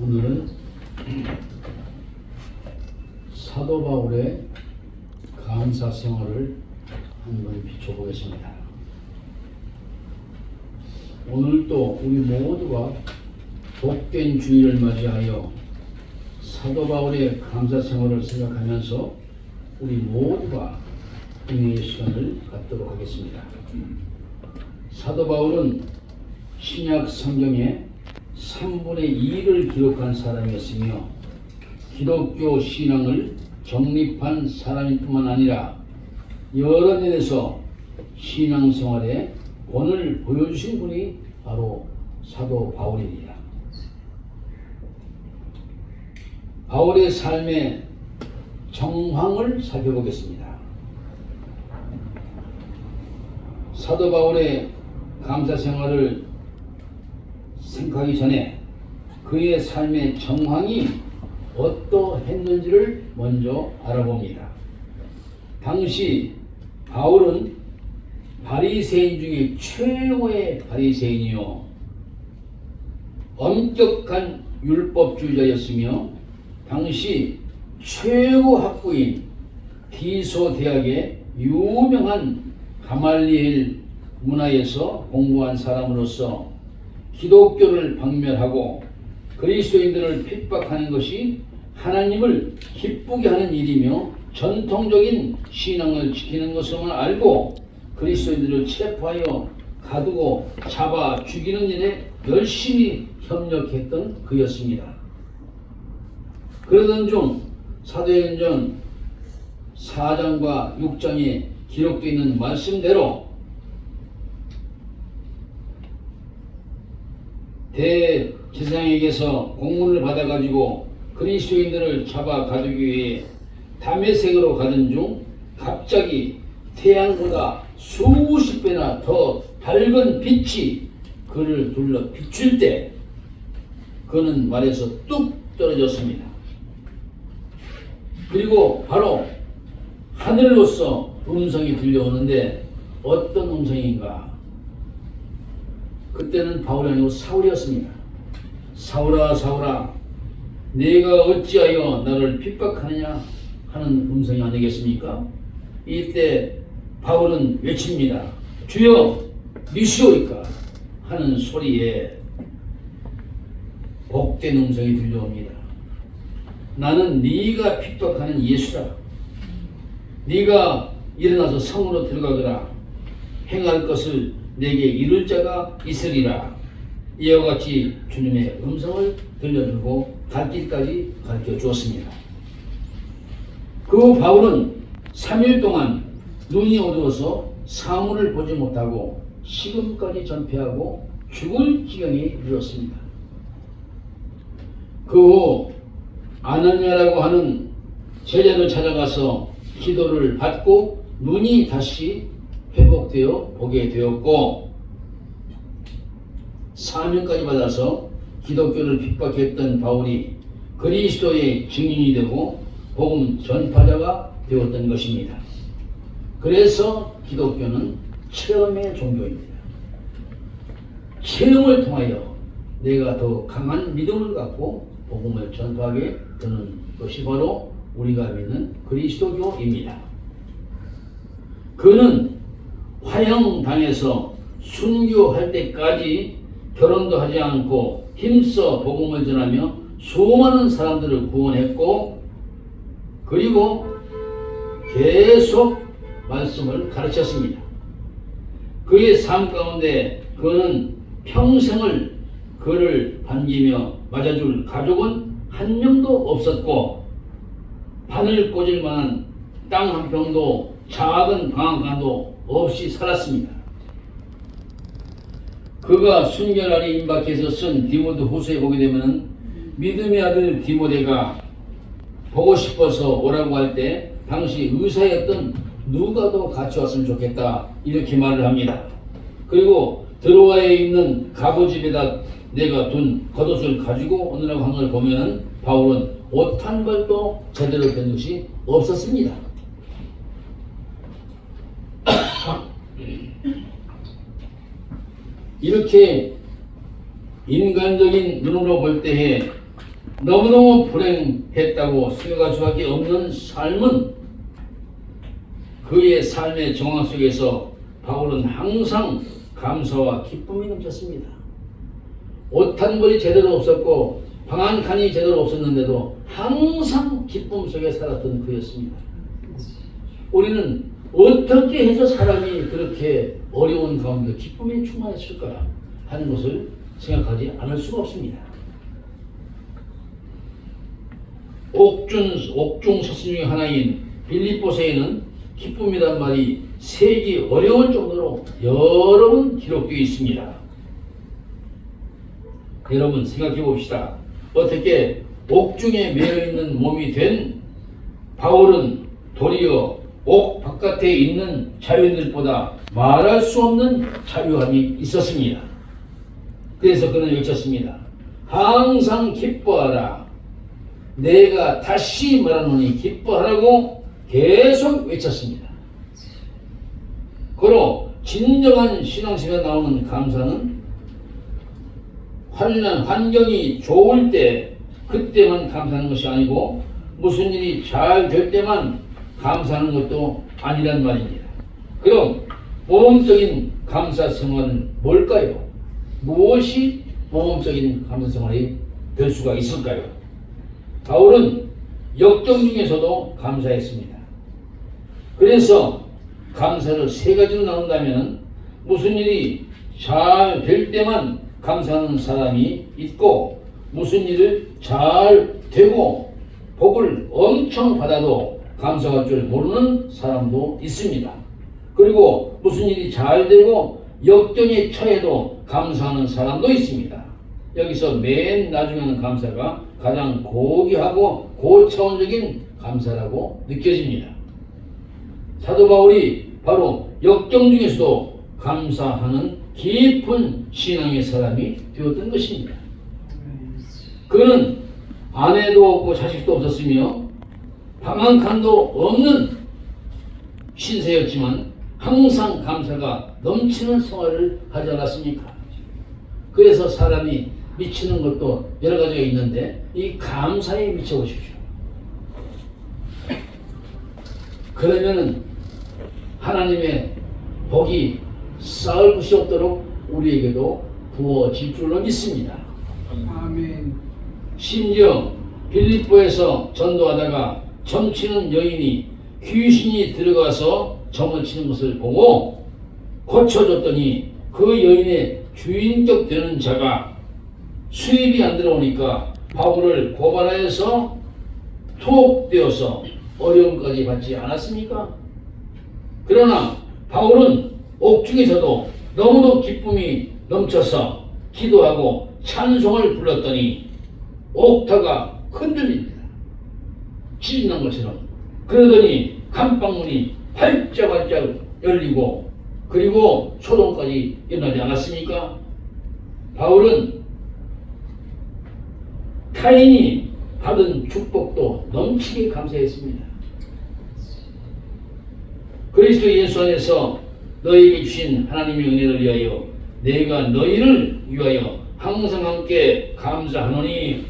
오늘은 사도 바울의 감사 생활을 한번 비춰보겠습니다. 오늘 또 우리 모두가 복된 주일을 맞이하여 사도 바울의 감사 생활을 생각하면서 우리 모두가 은혜의 시간을 갖도록 하겠습니다. 사도 바울은 신약 성경에 3분의 2를 기록한 사람이었으며 기독교 신앙을 정립한 사람일 뿐만 아니라 여러 면에서 신앙생활에 본을 보여주신 분이 바로 사도 바울입니다. 바울의 삶의 정황을 살펴보겠습니다. 사도 바울의 감사 생활을 생각하기 전에 그의 삶의 정황이 어떠했는지를 먼저 알아봅니다. 당시 바울은 바리새인 중에 최고의 바리새인이요 엄격한 율법주의자였으며 당시 최고 학부인 디소 대학의 유명한 가말리엘 문화에서 공부한 사람으로서 기독교를 박멸하고 그리스도인들을 핍박하는 것이 하나님을 기쁘게 하는 일이며 전통적인 신앙을 지키는 것을만 알고 그리스도인들을 체포하여 가두고 잡아 죽이는 일에 열심히 협력했던 그였습니다. 그러던 중 사도행전 4장과 6장에 기록되어 있는 말씀대로 대제사장에게서 공문을 받아가지고 그리스도인들을 잡아 가두기 위해 다메섹으로 가던 중 갑자기 태양보다 수십 배나 더 밝은 빛이 그를 둘러 비출 때 그는 말에서 뚝 떨어졌습니다. 그리고 바로 하늘로서 음성이 들려오는데 어떤 음성인가? 그때는 바울이 아니고 사울이었습니다. 사울아 사울아 내가 어찌하여 나를 핍박하느냐 하는 음성이 아니겠습니까? 이때 바울은 외칩니다. 주여 미시오이까 하는 소리에 복된 음성이 들려옵니다. 나는 네가 핍박하는 예수라. 네가 일어나서 성으로 들어가거라. 행할 것을 내게 이룰 자가 있으리라. 이와 같이 주님의 음성을 들려주고 갈 길까지 가르쳐 주었습니다. 그 바울은 3일 동안 눈이 어두워서 사물을 보지 못하고 식음까지 전폐하고 죽을 지경에 이르렀습니다. 그 후 아나니아라고 하는 제자를 찾아가서 기도를 받고 눈이 다시 회복되어 보게 되었고 사명까지 받아서 기독교를 핍박했던 바울이 그리스도의 증인이 되고 복음 전파자가 되었던 것입니다. 그래서 기독교는 체험의 종교입니다. 체험을 통하여 내가 더 강한 믿음을 갖고 복음을 전파하게 되는 것이 바로 우리가 믿는 그리스도교입니다. 그는 화형당에서 순교할 때까지 결혼도 하지 않고 힘써 복음을 전하며 수많은 사람들을 구원했고 그리고 계속 말씀을 가르쳤습니다. 그의 삶 가운데 그는 평생을 그를 반기며 맞아줄 가족은 한 명도 없었고 바늘 꽂을 만한 땅 한 평도 작은 방앗간도 없이 살았습니다. 그가 순결하리 임박해서 쓴 디모데 후서에 보게 되면 믿음의 아들 디모데가 보고 싶어서 오라고 할 때 당시 의사였던 누가도 같이 왔으면 좋겠다 이렇게 말을 합니다. 그리고 드로아에 있는 가부집에다 내가 둔 겉옷을 가지고 오느라고 한 걸 보면 바울은 옷 한 벌도 제대로 된 것이 없었습니다. 이렇게 인간적인 눈으로 볼 때에 너무너무 불행했다고 생각할 수밖에 없는 삶은 그의 삶의 정황 속에서 바울은 항상 감사와 기쁨이 넘쳤습니다. 옷 한 벌이 제대로 없었고 방 한 칸이 제대로 없었는데도 항상 기쁨 속에 살았던 그였습니다. 우리는 어떻게 해서 사람이 그렇게 어려운 가운데 기쁨에 충만했을까 하는 것을 생각하지 않을 수가 없습니다. 옥중 서신 중의 하나인 빌립보서에는 기쁨이란 말이 세기 어려울 정도로 여러 번 기록되어 있습니다. 여러분 생각해 봅시다. 어떻게 옥중에 매여 있는 몸이 된 바울은 도리어 옥 바깥에 있는 자유인들보다 말할 수 없는 자유함이 있었습니다. 그래서 그는 외쳤습니다. 항상 기뻐하라. 내가 다시 말하노니 기뻐하라고 계속 외쳤습니다. 그로 진정한 신앙생활에 나오는 감사는 환경이 좋을 때 그때만 감사하는 것이 아니고 무슨 일이 잘 될 때만 감사하는 것도 아니란 말입니다. 그럼 모범적인 감사 생활은 뭘까요? 무엇이 모범적인 감사 생활이 될 수가 있을까요? 바울은 역경 중에서도 감사했습니다. 그래서 감사를 세 가지로 나눈다면 무슨 일이 잘 될 때만 감사하는 사람이 있고 무슨 일을 잘 되고 복을 엄청 받아도 감사할 줄 모르는 사람도 있습니다. 그리고 무슨 일이 잘 되고 역경에 처해도 감사하는 사람도 있습니다. 여기서 맨 나중에 하는 감사가 가장 고귀하고 고차원적인 감사라고 느껴집니다. 사도 바울이 바로 역경 중에서도 감사하는 깊은 신앙의 사람이 되었던 것입니다. 그는 아내도 없고 자식도 없었으며 방 한 칸도 없는 신세였지만 항상 감사가 넘치는 생활을 하지 않았습니까? 그래서 사람이 미치는 것도 여러 가지가 있는데 이 감사에 미쳐보십시오. 그러면은 하나님의 복이 쌓을 곳이 없도록 우리에게도 부어질 줄로 믿습니다. 아멘. 심지어 빌립보에서 전도하다가 점치는 여인이 귀신이 들어가서 점을 치는 것을 보고 고쳐줬더니 그 여인의 주인격 되는 자가 수입이 안 들어오니까 바울을 고발하여서 투옥되어서 어려움까지 받지 않았습니까? 그러나 바울은 옥중에서도 너무도 기쁨이 넘쳐서 기도하고 찬송을 불렀더니 옥타가 흔들립니다. 찢어난 것처럼. 그러더니 감방문이 활짝활짝 열리고 그리고 소동까지 일어나지 않았습니까? 바울은 타인이 받은 축복도 넘치게 감사했습니다. 그리스도 예수 안에서 너희에게 주신 하나님의 은혜를 위하여 내가 너희를 위하여 항상 함께 감사하노니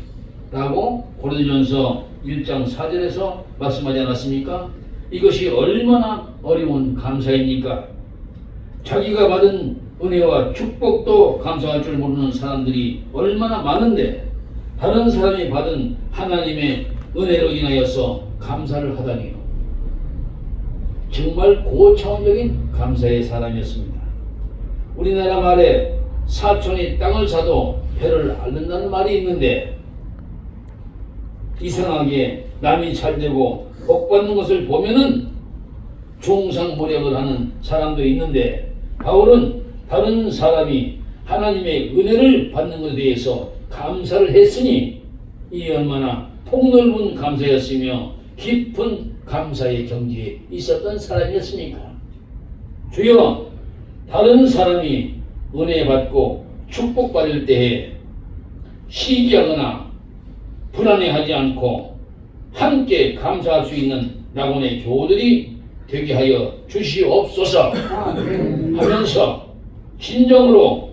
라고 고린도전서 1장 4절에서 말씀하지 않았습니까? 이것이 얼마나 어려운 감사입니까? 자기가 받은 은혜와 축복도 감사할 줄 모르는 사람들이 얼마나 많은데 다른 사람이 받은 하나님의 은혜로 인하여서 감사를 하다니요. 정말 고차원적인 감사의 사람이었습니다. 우리나라 말에 사촌이 땅을 사도 배를 앓는다는 말이 있는데 이상하게 남이 잘되고 복받는 것을 보면은 중상모략을 하는 사람도 있는데 바울은 다른 사람이 하나님의 은혜를 받는 것에 대해서 감사를 했으니 이 얼마나 폭넓은 감사였으며 깊은 감사의 경지에 있었던 사람이었습니까? 주여, 다른 사람이 은혜 받고 축복받을 때에 시기하거나 불안해하지 않고 함께 감사할 수 있는 낙원의 교우들이 되게 하여 주시옵소서 하면서 진정으로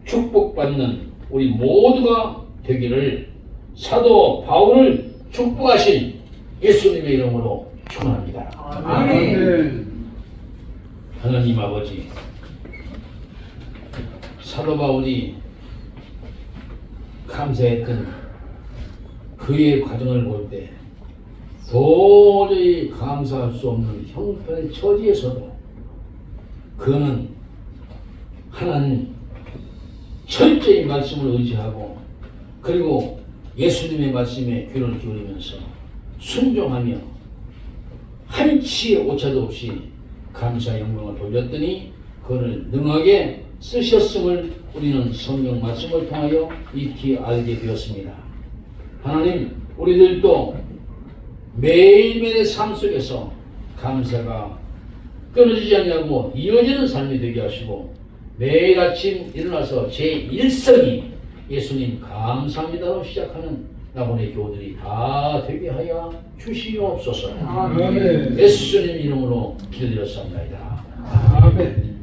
축복받는 우리 모두가 되기를 사도 바울을 축복하신 예수님의 이름으로 축원합니다. 아멘. 하나님 아버지, 사도 바울이 감사했던 그의 과정을 볼 때 도저히 감사할 수 없는 형편의 처지에서도 그는 하나님 철저히 말씀을 의지하고 그리고 예수님의 말씀에 귀를 기울이면서 순종하며 한치의 오차도 없이 감사 영광을 돌렸더니 그를 능하게 쓰셨음을 우리는 성경 말씀을 통하여 익히 알게 되었습니다. 하나님, 우리들도 매일매일의 삶 속에서 감사가 끊어지지 않냐고 이어지는 삶이 되게 하시고 매일 아침 일어나서 제 일성이 예수님 감사합니다로 시작하는 나본의 교우들이 다 되게 하여 주시옵소서. 아멘. 예수님 이름으로 기도드렸습니다. 아멘.